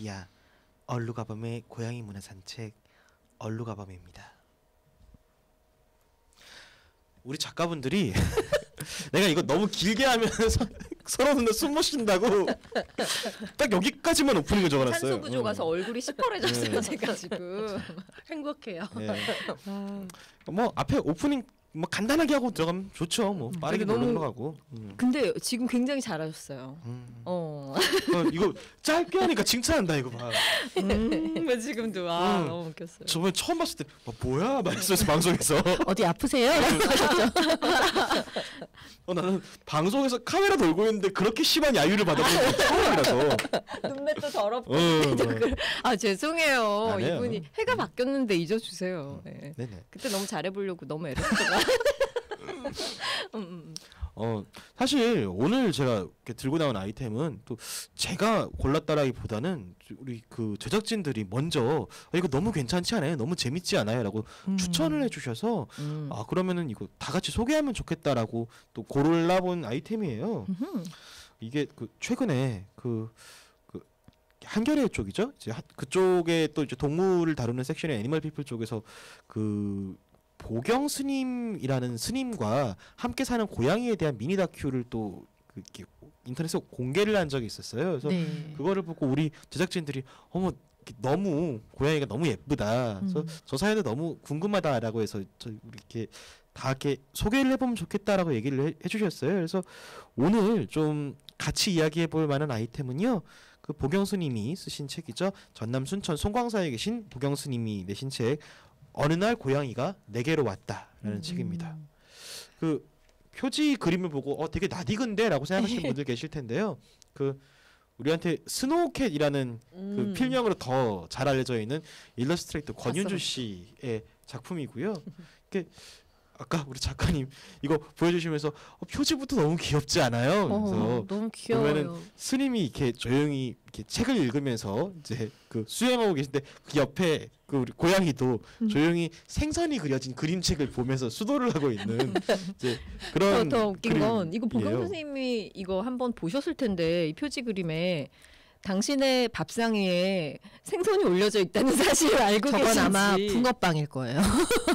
미디어 얼루가범의 고양이 문화 산책 얼루가범입니다. 우리 작가분들이 내가 이거 너무 길게 하면 서로 눈에 숨 못 쉰다고 딱 여기까지만 오프닝을 적어놨어요. 산소 부족 가서 얼굴이 시퍼래졌어요. 네. 제가 지금 행복해요. 네. 뭐 앞에 오프닝 뭐 간단하게 하고 들어가면 좋죠. 뭐 빠르게 너무- 넘어가고. 근데 지금 굉장히 잘하셨어요. 이거 짧게 하니까 칭찬한다 이거 봐. 지금도 너무 웃겼어요. 저번에 처음 봤을 때 뭐야 막 했었어 방송에서. 어디 아프세요? 나는 방송에서 카메라 돌고 있는데 그렇게 심한 야유를 받아본 게 처음이라서. 눈매도 더럽고. 네. 죄송해요. 아니에요. 이분이 해가 바뀌었는데 잊어주세요. 네. 네네. 그때 너무 잘해보려고 너무 애썼다가. 사실 오늘 제가 이렇게 들고 나온 아이템은 또 제가 골랐다라기보다는 우리 그 제작진들이 먼저 이거 너무 괜찮지 않아요? 너무 재밌지 않아요?라고 추천을 해주셔서 그러면은 이거 다 같이 소개하면 좋겠다라고 또 골라본 아이템이에요. 이게 그 최근에 그 한겨레 쪽이죠. 이제 그쪽에 또 이제 동물을 다루는 섹션의 애니멀 피플 쪽에서 그 보경 스님이라는 스님과 함께 사는 고양이에 대한 미니 다큐를 또 이렇게 인터넷에 공개를 한 적이 있었어요. 그래서 네. 그거를 보고 우리 제작진들이 어머 너무 고양이가 너무 예쁘다. 그래서 저 사연도 너무 궁금하다라고 해서 우리 이렇게 다 이렇게 소개를 해보면 좋겠다라고 얘기를 해주셨어요. 그래서 오늘 좀 같이 이야기해볼 만한 아이템은요. 그 보경 스님이 쓰신 책이죠. 전남 순천 송광사에 계신 보경 스님이 내신 책. 어느 날 고양이가 내게로 왔다라는 책입니다. 그 표지 그림을 보고 되게 낯익은데라고 생각하시는 분들 계실 텐데요. 그 우리한테 스노우캣이라는 그 필명으로 더 잘 알려져 있는 일러스트레이터 권윤주 씨의 작품이고요. 이게 아까 우리 작가님 이거 보여주시면서 표지부터 너무 귀엽지 않아요? 그래서 너무 귀여워요. 보면은 스님이 이렇게 조용히 이렇게 책을 읽으면서 이제 그 수행하고 계신데 그 옆에 그 우리 고양이도 조용히 생선이 그려진 그림책을 보면서 수도를 하고 있는 이제 그런 더 웃긴 건 이거 보경 그림이에요. 선생님이 이거 한번 보셨을 텐데 이 표지 그림에 당신의 밥상 위에 생선이 올려져 있다는 사실을 알고 저건 계신지. 아마 붕어빵일 거예요.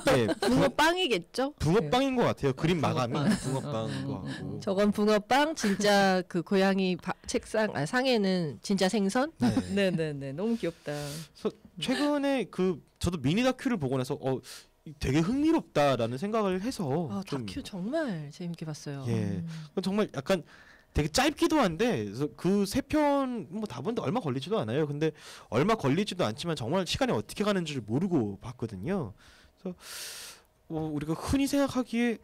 네, 붕어빵이겠죠? 붕어빵인 것 같아요. 그림 마감이 붕어빵인 것 같고. 저건 붕어빵, 진짜 그 고양이 책상 상에는 진짜 생선. 네. 네네네, 너무 귀엽다. 그래서 최근에 그 저도 미니 다큐를 보고 나서 되게 흥미롭다라는 생각을 해서 좀 다큐 정말 재밌게 봤어요. 예, 정말 약간 되게 짧기도 한데 그래서 그 세 편 뭐 다 보는데 얼마 걸리지도 않아요. 근데 얼마 걸리지도 않지만 정말 시간이 어떻게 가는지를 모르고 봤거든요. 그래서 우리가 흔히 생각하기에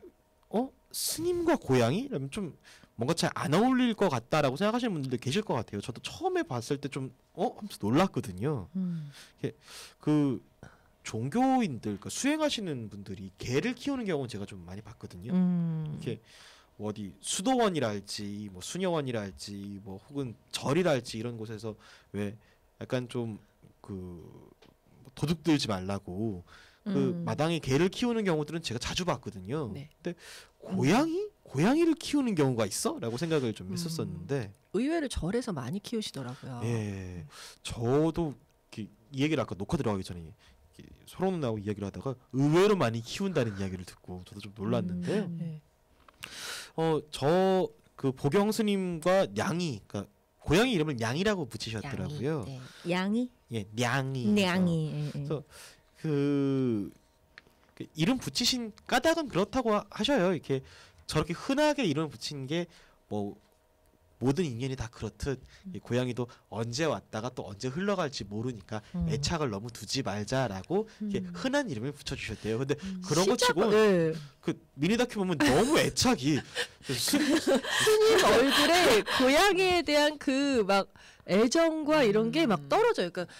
스님과 고양이라면 좀 뭔가 잘 안 어울릴 것 같다라고 생각하시는 분들 계실 것 같아요. 저도 처음에 봤을 때 좀 하면서 놀랐거든요. 그 종교인들, 그러니까 수행하시는 분들이 개를 키우는 경우는 제가 좀 많이 봤거든요. 이렇게 어디 수도원이랄지 뭐 수녀원이랄지 뭐 혹은 절이랄지 이런 곳에서 왜 약간 좀 그 도둑 들지 말라고 그 마당에 개를 키우는 경우들은 제가 자주 봤거든요. 네. 근데 고양이를 키우는 경우가 있어?라고 생각을 좀 했었었는데 의외로 절에서 많이 키우시더라고요. 예, 저도 이 얘기를 아까 녹화 들어가기 전에 서로 누나하고 이야기를 하다가 의외로 많이 키운다는 이야기를 듣고 저도 좀 놀랐는데 네. 저 그 보경 스님과 냥이, 그러니까 고양이 이름을 냥이라고 붙이셨더라고요. 네. 양이? 예, 냥이. 냥이. 그래서 그 이름 붙이신 까닭은 그렇다고 하셔요. 이렇게 저렇게 흔하게 이름 붙인 게 뭐 모든 인연이 다 그렇듯 이 고양이도 언제 왔다가 또 언제 흘러갈지 모르니까 애착을 너무 두지 말자라고 이렇게 흔한 이름을 붙여주셨대요. 근데 그런 거 치고 네. 그 미니 다큐 보면 너무 애착이 스님 얼굴에 고양이에 대한 그 막 애정과 이런 게 막 떨어져요. 그러니까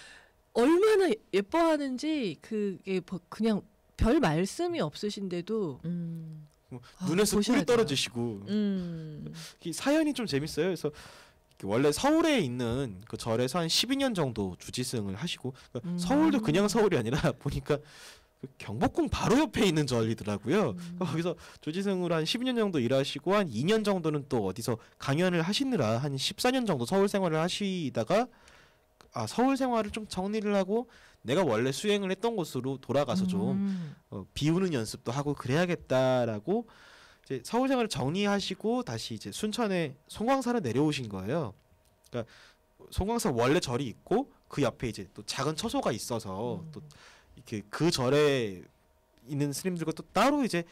얼마나 예뻐하는지 그게 그냥 별 말씀이 없으신데도 눈에서 보셔야 꿀이 돼요. 떨어지시고 이 사연이 좀 재밌어요. 그래서 원래 서울에 있는 그 절에서 한 12년 정도 주지승을 하시고 그러니까 서울도 그냥 서울이 아니라 보니까 그 경복궁 바로 옆에 있는 절이더라고요. 거기서 주지승으로 한 12년 정도 일하시고 한 2년 정도는 또 어디서 강연을 하시느라 한 14년 정도 서울 생활을 하시다가 서울 생활을 좀 정리를 하고 내가 원래 수행을 했던 곳으로 돌아가서 좀 비우는 연습도 하고 그래야겠다라고 이제 서울 생활을 정리하시고 다시 이제 순천에 송광사로 내려오신 거예요. 그러니까 송광사 원래 절이 있고 그 옆에 이제 또 작은 처소가 있어서 또 이렇게 그 절에 있는 스님들과 또 따로 이제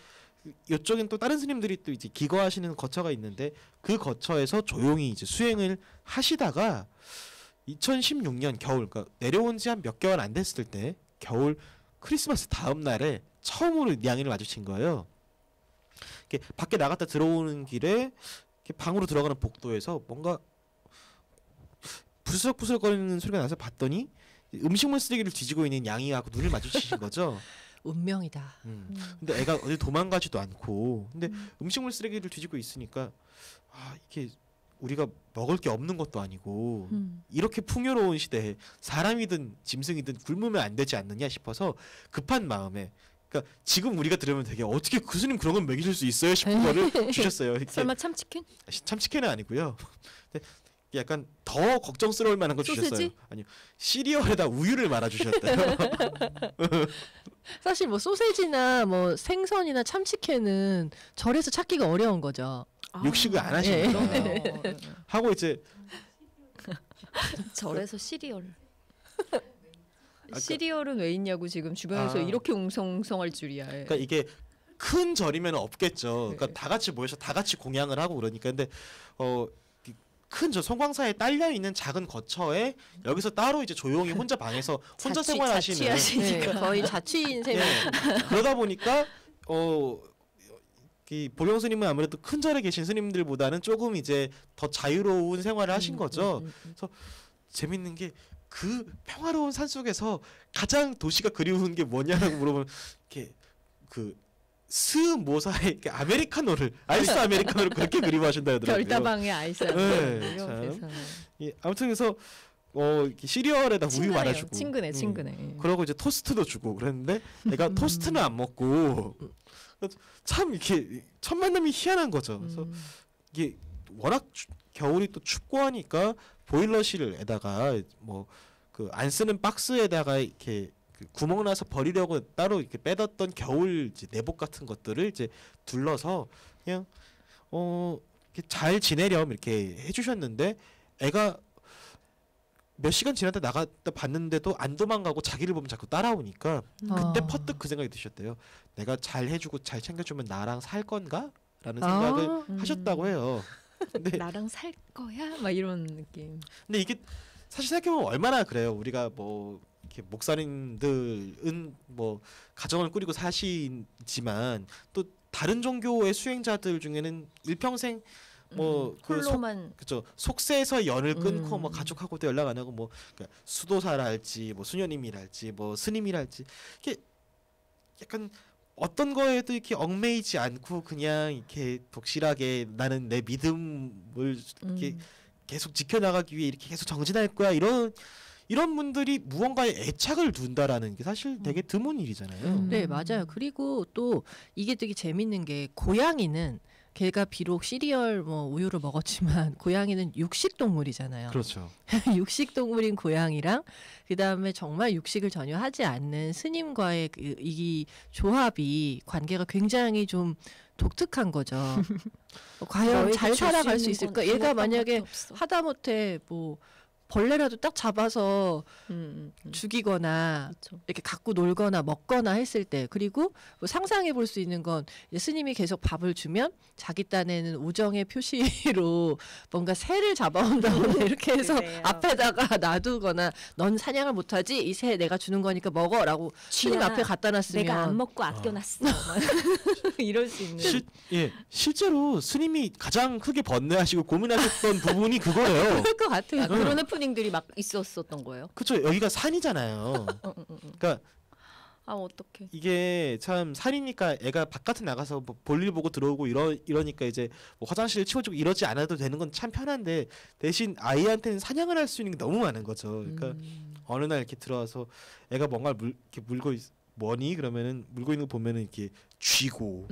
이쪽엔 또 다른 스님들이 또 이제 기거하시는 거처가 있는데 그 거처에서 조용히 이제 수행을 하시다가 2016년 겨울, 그러니까 내려온 지 한 몇 개월 안 됐을 때 겨울 크리스마스 다음 날에 처음으로 냥이를 마주친 거예요. 이렇게 밖에 나갔다 들어오는 길에 이렇게 방으로 들어가는 복도에서 뭔가 부스럭부스럭거리는 소리가 나서 봤더니 음식물 쓰레기를 뒤지고 있는 냥이하고 눈을 마주치신 거죠. 운명이다. 근데 애가 어디 도망가지도 않고 근데 음식물 쓰레기를 뒤지고 있으니까 이게 우리가 먹을 게 없는 것도 아니고 이렇게 풍요로운 시대에 사람이든 짐승이든 굶으면 안 되지 않느냐 싶어서 급한 마음에 그러니까 지금 우리가 들으면 되게 어떻게 그 스님 그런 건 먹이실 수 있어요 싶은 거를 주셨어요. 이렇게 설마 참치캔? 참치캔은 아니고요. 근데 약간 더 걱정스러울 만한 거 소세지? 주셨어요. 아니요, 시리얼에다 우유를 말아 주셨대요. 사실 뭐 소세지나 뭐 생선이나 참치캔은 절에서 찾기가 어려운 거죠. 육식을 안 하시니까 그러네요. 하고 이제 절에서 시리얼. 시리얼은 왜 있냐고 지금 주변에서 아. 이렇게 웅성웅성할 줄이야. 그러니까 이게 큰 절이면 없겠죠. 그러니까 네. 다 같이 모여서 다 같이 공양을 하고 그러니까 근데 큰 저 송광사에 딸려 있는 작은 거처에 여기서 따로 이제 조용히 혼자 방에서 혼자 생활하시는 자취하시니까. 네, 거의 자취인 셈이. 예. 그러다 보니까 이 보령 스님은 아무래도 큰 절에 계신 스님들보다는 조금 이제 더 자유로운 생활을 하신 거죠. 그래서 재밌는 게 그 평화로운 산 속에서 가장 도시가 그리운 게 뭐냐라고 물어보면 이렇게 그 스모사의 이렇게 아메리카노를 아이스 아메리카노를 그렇게 그리워하신다 하더라고요. 별다방의 아이스. 네, 이런 참. 아무튼 그래서 이렇게 시리얼에다 우유 말아주고 친근해, 친근해. 그러고 이제 토스트도 주고 그랬는데 내가 토스트는 안 먹고 참 이렇게 첫 만남이 희한한 거죠. 그래서 이게 워낙 겨울이 또 춥고 하니까 보일러실에다가 뭐 그 안 쓰는 박스에다가 이렇게 그 구멍 나서 버리려고 따로 이렇게 빼뒀던 겨울 이제 내복 같은 것들을 이제 둘러서 그냥 이렇게 잘 지내렴 이렇게 해주셨는데 애가 몇 시간 지났다 나갔다 봤는데도 안 도망가고 자기를 보면 자꾸 따라오니까 그때 퍼뜩 그 생각이 드셨대요. 내가 잘 해주고 잘 챙겨주면 나랑 살 건가? 라는 생각을 하셨다고 해요. 근데 나랑 살 거야? 막 이런 느낌. 근데 이게 사실 생각해보면 얼마나 그래요. 우리가 뭐 이렇게 목사님들은 뭐 가정을 꾸리고 사시지만 또 다른 종교의 수행자들 중에는 일평생 뭐 홀로만 그죠 속세에서 연을 끊고 뭐 가족하고도 연락 안 하고 뭐 그러니까 수도사랄지 뭐 수녀님이랄지 뭐 스님이랄지 이렇게 약간 어떤 거에도 이렇게 얽매이지 않고 그냥 이렇게 독실하게 나는 내 믿음을 이렇게 계속 지켜나가기 위해 이렇게 계속 정진할 거야 이런 분들이 무언가에 애착을 둔다라는 게 사실 되게 드문 일이잖아요. 네, 맞아요. 그리고 또 이게 되게 재밌는 게 고양이는 걔가 비록 시리얼 뭐 우유를 먹었지만 고양이는 육식 동물이잖아요. 그렇죠. 육식 동물인 고양이랑 그다음에 정말 육식을 전혀 하지 않는 스님과의 이 조합이 관계가 굉장히 좀 독특한 거죠. 과연 잘 살아갈 수 있을까? 얘가 만약에 하다못해 뭐 벌레라도 딱 잡아서 죽이거나 그렇죠. 이렇게 갖고 놀거나 먹거나 했을 때 그리고 뭐 상상해 볼 수 있는 건 이제 스님이 계속 밥을 주면 자기 딴에는 우정의 표시로 뭔가 새를 잡아온다거나 이렇게 해서 그래요. 앞에다가 놔두거나 넌 사냥을 못하지 이 새 내가 주는 거니까 먹어라고 스님 쥐야, 앞에 갖다 놨으면 내가 안 먹고 아껴놨어. 이럴 수 있는. 실제로 스님이 가장 크게 번뇌하시고 고민하셨던 부분이 그거예요. 그럴 것 같아요. 그런 해프닝들이 막 있었었던 거예요. 그렇죠. 여기가 산이잖아요. 그러니까 아 어떡해. 이게 참 산이니까 애가 바깥에 나가서 뭐 볼일 보고 들어오고 이러니까 이제 뭐 화장실 치워주고 이러지 않아도 되는 건 참 편한데 대신 아이한테는 사냥을 할 수 있는 게 너무 많은 거죠. 그러니까 어느 날 이렇게 들어와서 애가 뭔가 이렇게 물고 뭐니 그러면은 물고 있는 거 보면은 이렇게 쥐고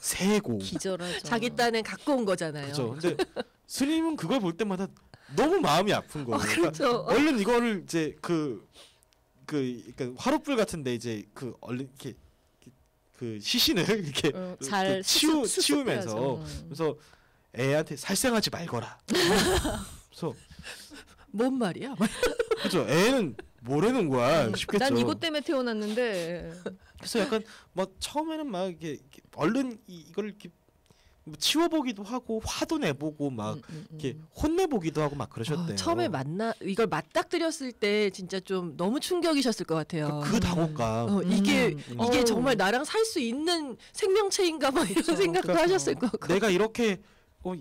새고 기절하죠. 자기 딴엔 갖고 온 거잖아요. 그렇죠. 근데 스님은 그걸 볼 때마다 너무 마음이 아픈 거예요. 그렇죠. 얼른 이거를 이제 그러니까 화롯불 같은데 이제 그 얼른 이렇게 그 시신을 이렇게 잘 치우면서 그래서 애한테 살생하지 말거라. 그래서 뭔 말이야? 그죠. 애는 뭐라는 거야 싶겠죠. 난 이것 때문에 태어났는데. 그래서 약간 뭐 처음에는 막 이렇게 얼른 이걸 이렇게 뭐 치워보기도 하고 화도 내보고 막 이렇게 혼내보기도 하고 막 그러셨대요. 처음에 이걸 맞닥뜨렸을 때 진짜 좀 너무 충격이셨을 것 같아요. 그 당혹감. 이게 어우. 정말 나랑 살 수 있는 생명체인가 막 이런 생각도 그러니까 하셨을 것 같고. 내가 이렇게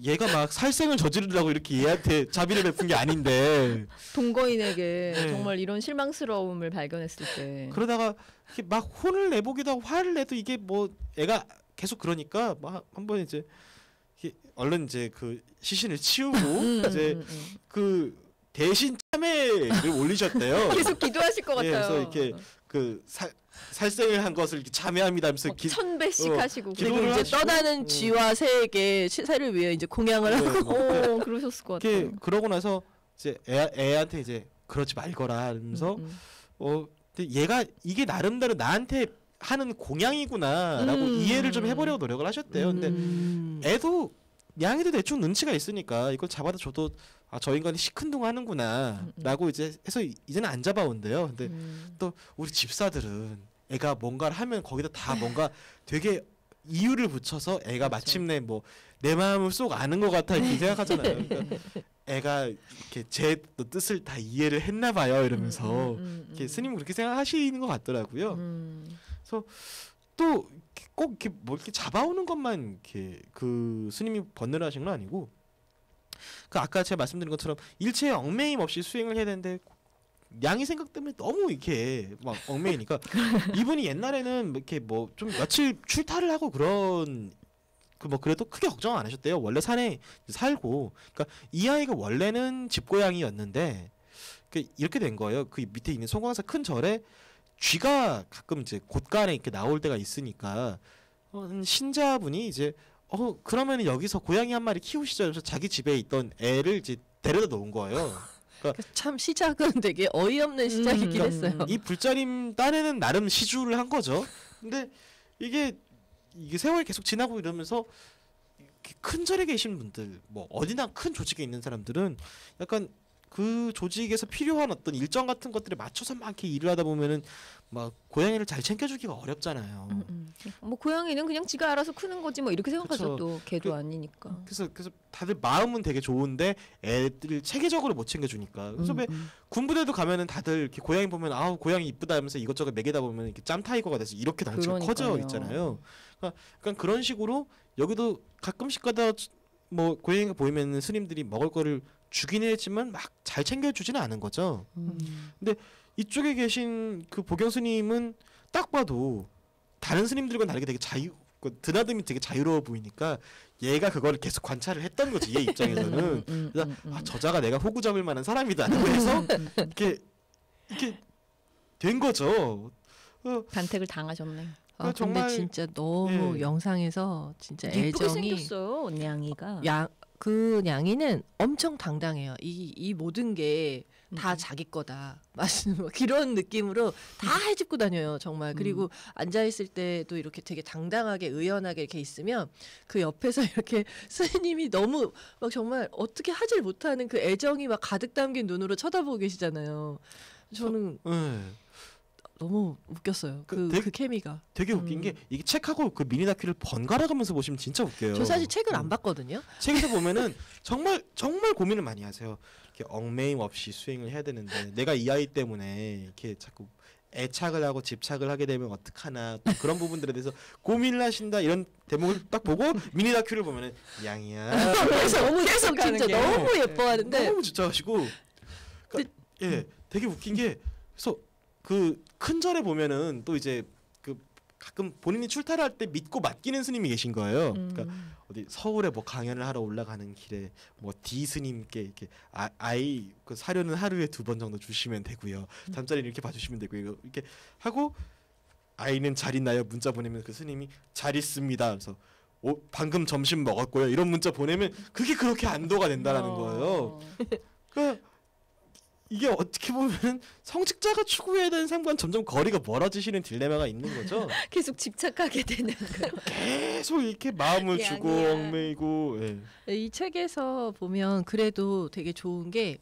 얘가 막 살생을 저지르려고 이렇게 얘한테 자비를 베푼 게 아닌데 동거인에게 네. 정말 이런 실망스러움을 발견했을 때. 그러다가 이렇게 막 혼을 내보기도 하고 화를 내도 이게 뭐 애가 계속 그러니까 막 한번 이제 이렇게 얼른 이제 그 시신을 치우고 이제 그 대신 참회를 올리셨대요. 계속 기도하실 것 예, 같아요. 그래서 이렇게 그 살생을 한 것을 이렇게 참회합니다 하면서 1000배씩 하시고. 기도를 그리고 이제 하시고, 떠나는 쥐와 새에게 새를 위해 이제 공양을 하고. 그러셨을 것 이렇게 같아요. 그러고 나서 이제 애한테 이제 그러지 말거라 하면서 근데 얘가 이게 나름대로 나한테 하는 공양이구나라고 이해를 좀 해보려고 노력을 하셨대요. 근데 애도 냥이도 대충 눈치가 있으니까 이걸 잡아다 줘도 저 인간이 시큰둥하는구나라고 이제 해서 이제는 안 잡아온대요. 근데 또 우리 집사들은 애가 뭔가를 하면 거기다 다 뭔가 되게 이유를 붙여서 애가 그렇죠. 마침내 뭐 내 마음을 쏙 아는 것 같아 이렇게 생각하잖아요. 그러니까 애가 이렇게 제 뜻을 다 이해를 했나 봐요 이러면서 이렇게 스님은 그렇게 생각하시는 것 같더라고요. 그래서 또 꼭 이렇게 뭐 이렇게 잡아오는 것만 이렇게 그 스님이 번뇌를 하신 건 아니고 그 아까 제가 말씀드린 것처럼 일체의 얽매임 없이 수행을 해야 되는데 양이 생각 때문에 너무 이렇게 막 얽매이니까 이분이 옛날에는 이렇게 뭐 좀 며칠 출타를 하고 그런 그 뭐 그래도 크게 걱정 안 하셨대요. 원래 산에 살고 그러니까 이 아이가 원래는 집고양이였는데 이렇게 된 거예요. 그 밑에 있는 송광사 큰 절에 쥐가 가끔 이제 곳간에 이렇게 나올 때가 있으니까 신자분이 이제 그러면 여기서 고양이 한 마리 키우시죠. 그래서 자기 집에 있던 애를 이제 데려다 놓은 거예요. 참 시작은 되게 어이없는 시작이긴 했어요. 이 불자림 딴에는 나름 시주를 한 거죠. 근데 이게 세월이 계속 지나고 이러면서 큰 절에 계신 분들, 뭐 어디나 큰 조직에 있는 사람들은 약간 그 조직에서 필요한 어떤 일정 같은 것들에 맞춰서 막 이렇게 일을 하다 보면은 막 고양이를 잘 챙겨주기가 어렵잖아요. 뭐 고양이는 그냥 지가 알아서 크는 거지 뭐 이렇게 생각하죠. 그쵸. 또 걔도 아니니까. 그래서 다들 마음은 되게 좋은데 애들 체계적으로 못 챙겨주니까. 그래서 왜 군부대도 가면은 다들 이렇게 고양이 보면 고양이 이쁘다 하면서 이것저것 먹이다 보면 이렇게 짬 타이거가 돼서 이렇게 덩치가 커져 있잖아요. 그러니까 그런 식으로 여기도 가끔씩 가다 뭐 고양이가 보이면 스님들이 먹을 거를 주긴 했지만 막 잘 챙겨주지는 않은 거죠. 근데 이쪽에 계신 그 보경 스님은 딱 봐도 다른 스님들과 다르게 되게 드나듦이 되게 자유로워 보이니까 얘가 그거를 계속 관찰을 했던 거지. 얘 입장에서는. 그래서 저자가 내가 호구 잡을 만한 사람이다라고 해서 이렇게 된 거죠. 간택을 당하셨네. 근데 정말 진짜 너무 예. 영상에서 진짜 예쁘게 애정이 생겼어요, 냥이가. 그 냥이는 엄청 당당해요. 이 모든 게 다 자기 거다. 맞는 이런 느낌으로 다 해집고 다녀요. 정말. 그리고 앉아 있을 때도 이렇게 되게 당당하게 의연하게 이렇게 있으면 그 옆에서 이렇게 스님이 너무 막 정말 어떻게 하질 못하는 그 애정이 막 가득 담긴 눈으로 쳐다보고 계시잖아요. 저는 너무 웃겼어요. 그 케미가. 되게 웃긴 게 이게 책하고 그 미니 다큐를 번갈아 가면서 보시면 진짜 웃겨요. 저 사실 책을 안 봤거든요. 책에서 보면은 정말 고민을 많이 하세요. 이렇게 얽매임 없이 수행을 해야 되는데 내가 이 아이 때문에 이렇게 자꾸 애착을 하고 집착을 하게 되면 어떡하나 또 그런 부분들에 대해서 고민을 하신다 이런 대목을 딱 보고 미니 다큐를 보면은 양이야. 그래서 너무 계속 진짜 게. 너무 예뻐하는데 너무 집착하시고 예 되게 웃긴 게 그래서 그 큰 절에 보면은 또 이제 그 가끔 본인이 출타를 할 때 믿고 맡기는 스님이 계신 거예요. 그러니까 어디 서울에 뭐 강연을 하러 올라가는 길에 뭐 D 스님께 이렇게 아이 그 사료는 하루에 2번 정도 주시면 되고요. 잠자리는 이렇게 봐주시면 되고요. 이렇게 하고 아이는 잘 있나요? 문자 보내면 그 스님이 잘 있습니다. 그래서 방금 점심 먹었고요. 이런 문자 보내면 그게 그렇게 안도가 된다라는 거예요. 그러니까 이게 어떻게 보면 성직자가 추구해야 되는 삶과는 점점 거리가 멀어지시는 딜레마가 있는 거죠. 계속 집착하게 되는 그런. 계속 이렇게 마음을 주고 양이야. 얽매이고. 예. 이 책에서 보면 그래도 되게 좋은 게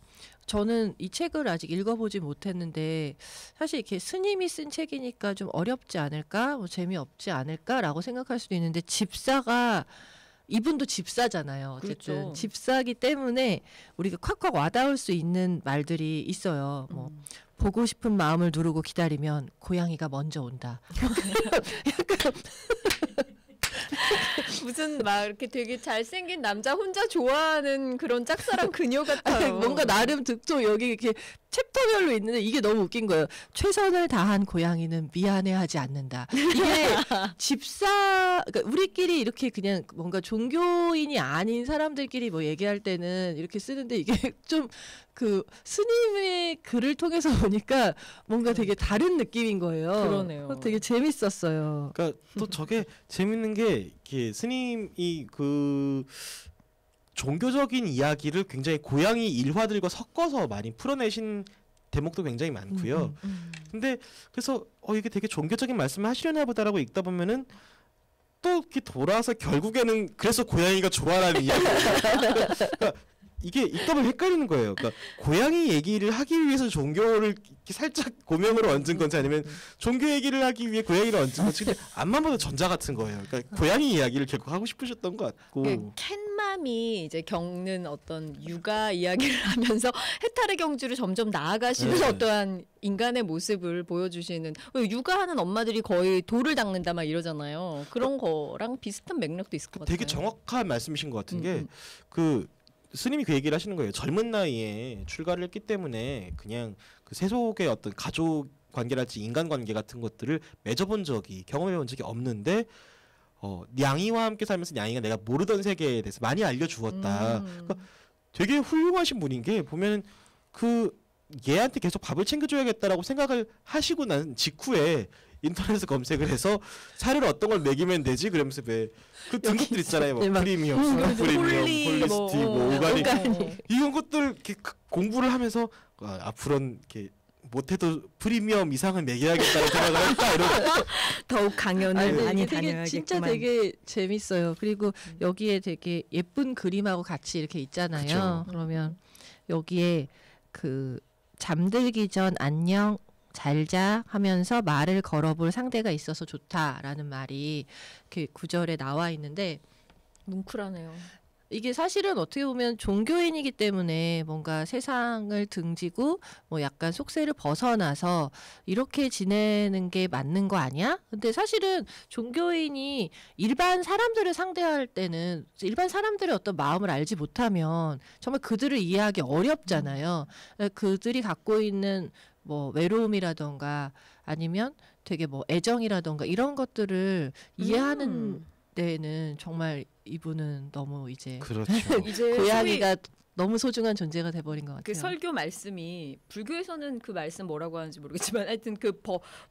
저는 이 책을 아직 읽어보지 못했는데 사실 이렇게 스님이 쓴 책이니까 좀 어렵지 않을까, 뭐 재미없지 않을까라고 생각할 수도 있는데 집사가 이분도 집사잖아요. 어쨌든 그렇죠. 집사기 때문에 우리가 콱콱 와닿을 수 있는 말들이 있어요. 뭐 보고 싶은 마음을 누르고 기다리면 고양이가 먼저 온다. 무슨 막 이렇게 되게 잘생긴 남자 혼자 좋아하는 그런 짝사랑 그녀 같아요. 뭔가 나름 득도 여기 이렇게 챕터별로 있는데 이게 너무 웃긴 거예요. 최선을 다한 고양이는 미안해하지 않는다. 이게 집사, 그러니까 우리끼리 이렇게 그냥 뭔가 종교인이 아닌 사람들끼리 뭐 얘기할 때는 이렇게 쓰는데 이게 좀 그 스님의 글을 통해서 보니까 뭔가 되게 다른 느낌인 거예요. 그러네요. 되게 재밌었어요. 그러니까 또 저게 재밌는 게 이렇게 스님이 그 종교적인 이야기를 굉장히 고양이 일화들과 섞어서 많이 풀어내신 대목도 굉장히 많고요. 근데 그래서 이게 되게 종교적인 말씀을 하시려나 보다라고 읽다 보면은 또 이렇게 돌아서 결국에는 그래서 고양이가 좋아라는 이야기. 그러니까 이게 읽다 보면 헷갈리는 거예요. 그러니까 고양이 얘기를 하기 위해서 종교를 이렇게 살짝 고명으로 얹은 건지 아니면 종교 얘기를 하기 위해 고양이를 얹은 건지 근데 앞만 봐도 전자 같은 거예요. 그러니까 고양이 이야기를 결국 하고 싶으셨던 것 같고. 그 캣맘이 이제 겪는 어떤 육아 이야기를 하면서 해탈의 경주를 점점 나아가시는 네. 어떠한 인간의 모습을 보여주시는 육아하는 엄마들이 거의 돌을 닦는다 막 이러잖아요. 그런 거랑 비슷한 맥락도 있을 것 같아요. 되게 정확한 말씀이신 것 같은 게 그 스님이 그 얘기를 하시는 거예요. 젊은 나이에 출가를 했기 때문에 그냥 그 세속의 어떤 가족 관계랄지 인간 관계 같은 것들을 맺어본 적이 경험해본 적이 없는데 냥이와 함께 살면서 냥이가 내가 모르던 세계에 대해서 많이 알려주었다. 그러니까 되게 훌륭하신 분인 게 보면 그 얘한테 계속 밥을 챙겨줘야겠다라고 생각을 하시고 난 직후에 인터넷에서 검색을 해서 사료를 어떤 걸 먹이면 되지 그러면서 왜 그 등급들 있잖아요. 뭐 네, 막 프리미엄, 슈퍼 프리미엄, 홀리스틱, 뭐 오가닉 이런 것들 이렇게 공부를 하면서 앞으로는 이렇게 못해도 프리미엄 이상은 먹여야겠다는 생각을 했다. 이런 더욱 강연을 아니, 많이 되게 다녀야겠구만. 진짜 되게 재밌어요. 그리고 여기에 되게 예쁜 그림하고 같이 이렇게 있잖아요. 그쵸. 그러면 여기에 그 잠들기 전 안녕 잘자 하면서 말을 걸어볼 상대가 있어서 좋다라는 말이 이렇게 구절에 나와 있는데 뭉클하네요. 이게 사실은 어떻게 보면 종교인이기 때문에 뭔가 세상을 등지고 뭐 약간 속세를 벗어나서 이렇게 지내는 게 맞는 거 아니야? 근데 사실은 종교인이 일반 사람들을 상대할 때는 일반 사람들의 어떤 마음을 알지 못하면 정말 그들을 이해하기 어렵잖아요. 그들이 갖고 있는 뭐 외로움이라던가 아니면 되게 뭐 애정이라던가 이런 것들을 이해하는 데는 정말 이분은 너무 이제 그렇죠. 이제 고양이가 너무 소중한 존재가 돼버린 것 같아요. 그 설교 말씀이 불교에서는 그 말씀 뭐라고 하는지 모르겠지만 하여튼 그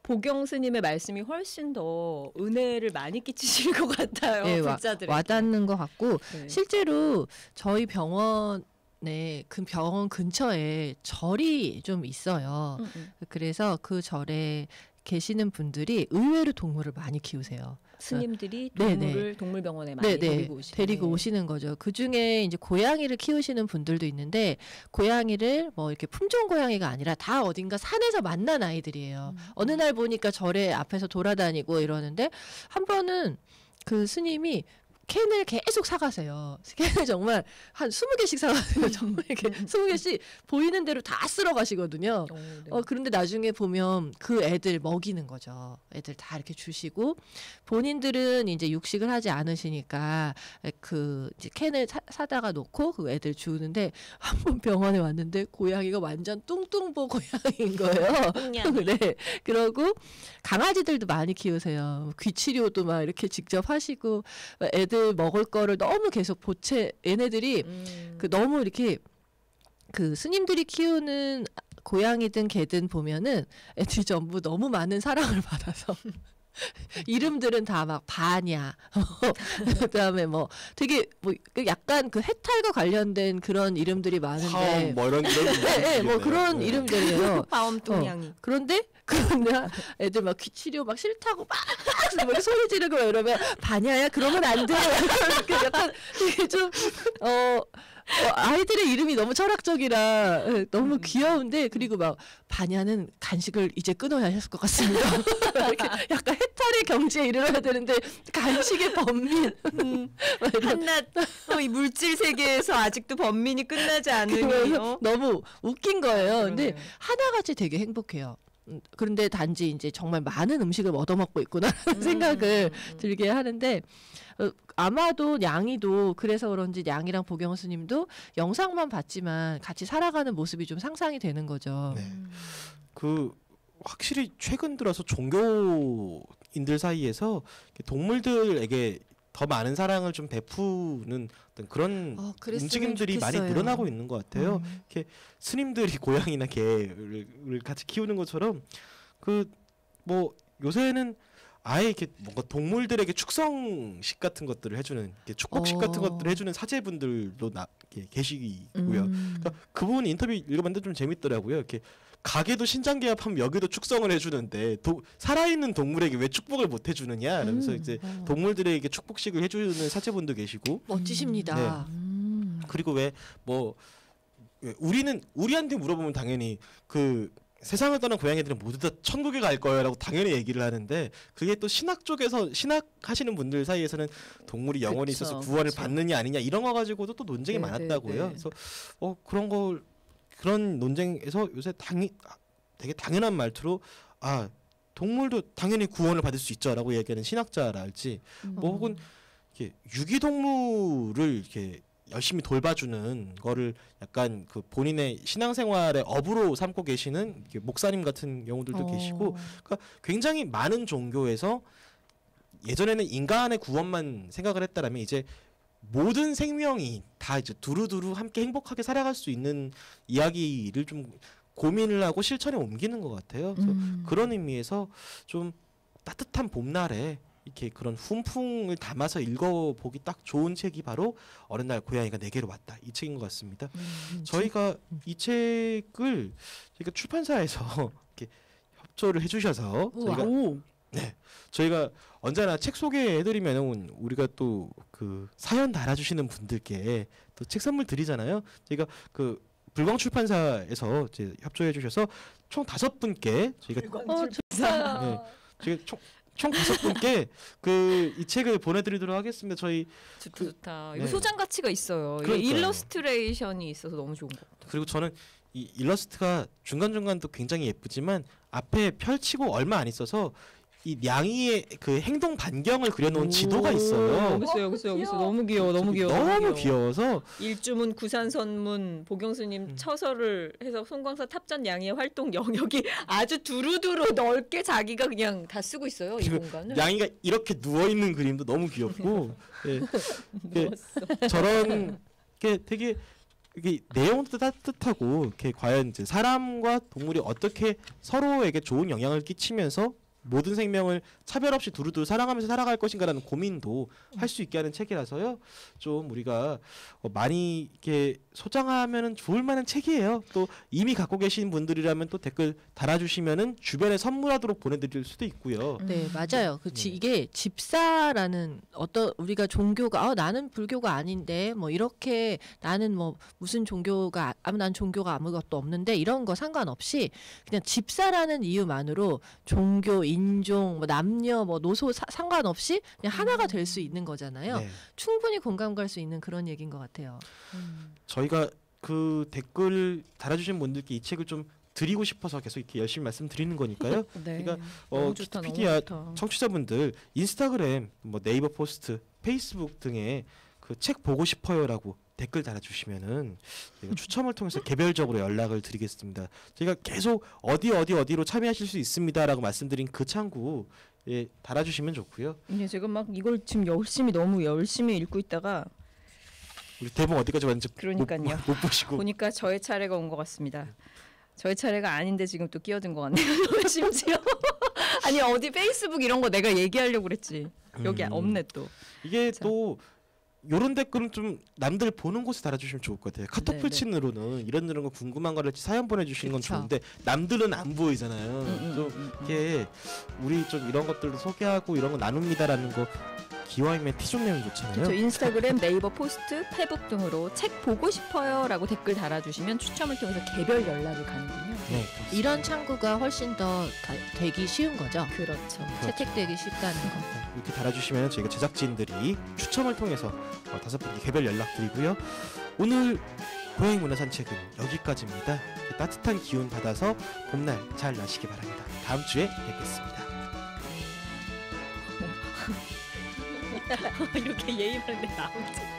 보경 스님의 말씀이 훨씬 더 은혜를 많이 끼치실 것 같아요. 예, 불자들에게. 와닿는 것 같고 네. 실제로 저희 병원에 그 병원 근처에 절이 좀 있어요. 그래서 그 절에 계시는 분들이 의외로 동물을 많이 키우세요. 스님들이 네네. 동물을 동물병원에 많이 데리고 오시는 거죠. 그 중에 이제 고양이를 키우시는 분들도 있는데 고양이를 뭐 이렇게 품종 고양이가 아니라 다 어딘가 산에서 만난 아이들이에요. 어느 날 보니까 절에 앞에서 돌아다니고 이러는데 한 번은 그 스님이 캔을 계속 사가세요. 캔을 정말 한 20개씩 사가세요. 정말 이렇게 20개씩 보이는 대로 다 쓸어 가시거든요. 네. 그런데 나중에 보면 그 애들 먹이는 거죠. 애들 다 이렇게 주시고 본인들은 이제 육식을 하지 않으시니까 그 이제 캔을 사다가 놓고 그 애들 주는데 한 번 병원에 왔는데 고양이가 완전 뚱뚱보 고양이인 거예요. 네. 그러고 강아지들도 많이 키우세요. 귀 치료도 막 이렇게 직접 하시고 애들 먹을 거를 너무 계속 얘네들이 그 너무 이렇게 그 스님들이 키우는 고양이든 개든 보면은 애들이 전부 너무 많은 사랑을 받아서 이름들은 다 막 바냐, 그다음에 뭐 되게 뭐 약간 그 해탈과 관련된 그런 이름들이 많은데, 화엄 뭐 이런 네, 뭐 그런 이름들이에요. 화엄동양이. 그런데 애들 막 귀치료 막 싫다고 막 이렇게 소리 지르고 이러면 바냐야 그러면 안 돼. 약간 되게 좀 아이들의 이름이 너무 철학적이라 너무 귀여운데, 그리고 막 바냐는 간식을 이제 끊어야 했을 것 같습니다. 이렇게 약간 해탈의 경지에 이르러야 되는데 간식의 번민. 한낱 이 물질 세계에서 아직도 번민이 끝나지 않으니 너무 웃긴 거예요. 근데 그러네. 하나같이 되게 행복해요. 그런데 단지 이제 정말 많은 음식을 얻어먹고 있구나라는 생각을 들게 하는데, 아마도 냥이도 그래서 그런지 냥이랑 보경 스님도 영상만 봤지만 같이 살아가는 모습이 좀 상상이 되는 거죠. 네. 그 확실히 최근 들어서 종교인들 사이에서 동물들에게 더 많은 사랑을 좀 베푸는 어떤 그런 그랬으면 움직임들이 많이 좋겠어요. 늘어나고 있는 것 같아요. 이렇게 스님들이 고양이나 개를 같이 키우는 것처럼 그 뭐 요새는 아예 이렇게 뭔가 동물들에게 축성식 같은 것들을 해주는 이렇게 축복식 같은 것들을 해주는 사제분들도 이렇게 계시고요. 그러니까 그 부분 인터뷰 읽어봤는데 좀 재밌더라고요. 이렇게 가게도 신장개합하면 여기도 축성을 해주는데 살아있는 동물에게 왜 축복을 못 해주느냐 이러면서 이제 동물들에게 축복식을 해주는 사제분도 계시고 멋지십니다. 그리고 왜 뭐 우리한테 물어보면 당연히 그 세상을 떠난 고양이들은 모두 다 천국에 갈 거야라고 당연히 얘기를 하는데, 그게 또 신학 쪽에서 신학 하시는 분들 사이에서는 동물이 영원히 그쵸, 있어서 구원을 그쵸. 받느냐 아니냐 이런 거 가지고도 또 논쟁이 네, 많았다고요. 네, 네. 그래서 그런 논쟁에서 요새 되게 당연한 말투로 동물도 당연히 구원을 받을 수 있죠라고 얘기하는 신학자랄지 뭐 혹은 이렇게 유기동물을 이렇게 열심히 돌봐주는 거를 약간 그 본인의 신앙생활의 업으로 삼고 계시는 목사님 같은 경우들도 계시고, 그러니까 굉장히 많은 종교에서 예전에는 인간의 구원만 생각을 했다라면 이제 모든 생명이 다 이제 두루두루 함께 행복하게 살아갈 수 있는 이야기를 좀 고민을 하고 실천에 옮기는 것 같아요. 그래서 그런 의미에서 좀 따뜻한 봄날에 이렇게 그런 훈풍을 담아서 읽어보기 딱 좋은 책이 바로 어느 날 고양이가 내게로 왔다, 이 책인 것 같습니다. 저희가 이 책을 저희가 출판사에서 이렇게 협조를 해주셔서 저희가 언제나 책 소개해드리면 우리가 또 그 사연 달아주시는 분들께 또 책 선물 드리잖아요. 저희가 그 불광 출판사에서 이제 협조해 주셔서 총 5분께 저희가 좋다. 저희가 총 5분께 그 이 책을 보내드리도록 하겠습니다. 저희 좋다. 네. 이거 소장 가치가 있어요. 이게 그러니까요. 일러스트레이션이 있어서 너무 좋은 것 같아요. 그리고 저는 이 일러스트가 중간중간도 굉장히 예쁘지만 앞에 펼치고 얼마 안 있어서 이 냥이의 그 행동 반경을 그려놓은 지도가 있어요. 여기 있어. 너무 귀여워. 너무 귀여워서 일주문, 구산선문, 보경스님 처서를 해서 송광사 탑전 양의 활동 영역이 아주 두루두루 넓게 자기가 그냥 다 쓰고 있어요. 이 공간을. 냥이가 이렇게 누워 있는 그림도 너무 귀엽고 저런 게 되게 이게 내용도 따뜻하고 이렇게 과연 이제 사람과 동물이 어떻게 서로에게 좋은 영향을 끼치면서 모든 생명을 차별 없이 두루두루 사랑하면서 살아갈 것인가라는 고민도 할 수 있게 하는 책이라서요. 좀 우리가 많이 이렇게 소장하면은 좋을 만한 책이에요. 또 이미 갖고 계신 분들이라면 또 댓글 달아주시면은 주변에 선물하도록 보내드릴 수도 있고요. 네, 맞아요. 이게 집사라는 어떤 우리가 종교가 나는 불교가 아닌데 뭐 이렇게 나는 뭐 무슨 종교가 난 종교가 아무것도 없는데 이런 거 상관없이 그냥 집사라는 이유만으로 종교, 인종, 뭐 남녀, 뭐 노소 상관없이 그냥 하나가 될 수 있는 거잖아요. 네. 충분히 공감 갈 수 있는 그런 얘기인 것 같아요. 저희가 그 댓글 달아주신 분들께 이 책을 좀 드리고 싶어서 계속 이렇게 열심히 말씀드리는 거니까요. 네. 그러니까 너무 좋다. 키티피디아 청취자분들 인스타그램, 뭐 네이버 포스트, 페이스북 등에 그 책 보고 싶어요라고 댓글 달아주시면은 저희가 추첨을 통해서 개별적으로 연락을 드리겠습니다. 저희가 계속 어디로 참여하실 수 있습니다라고 말씀드린 그 창구에 달아주시면 좋고요. 네, 제가 막 이걸 지금 너무 열심히 읽고 있다가 우리 대본 어디까지 왔는지 그러니까요. 못 보시고 보니까 저의 차례가 온 것 같습니다. 저의 차례가 아닌데 지금 또 끼어든 것 같네요. 심지어 아니 어디 페이스북 이런 거 내가 얘기하려고 그랬지. 여기 없네 또. 이게 자. 또 요런 댓글은 좀 남들 보는 곳에 달아주시면 좋을 것 같아요. 카톡 네네. 풀친으로는 이런 거 궁금한 거를 사연 보내주시는 건 그쵸. 좋은데 남들은 안 보이잖아요. 좀 이렇게 우리 좀 이런 것들도 소개하고 이런 거 나눕니다라는 거 기왕이면 티 좀 내면 좋잖아요. 저 인스타그램, 네이버 포스트, 페북 등으로 책 보고 싶어요라고 댓글 달아주시면 추첨을 통해서 개별 연락이 가는군요. 네, 이런 창구가 훨씬 더 되기 쉬운 거죠. 그렇죠. 채택되기 쉽다는 거. 이렇게 달아주시면 저희가 제작진들이 추첨을 통해서 5분께 개별 연락드리고요. 오늘 고양이 문화 산책은 여기까지입니다. 따뜻한 기운 받아서 봄날 잘 나시기 바랍니다. 다음 주에 뵙겠습니다. 이렇게 예의 바른데 나오지.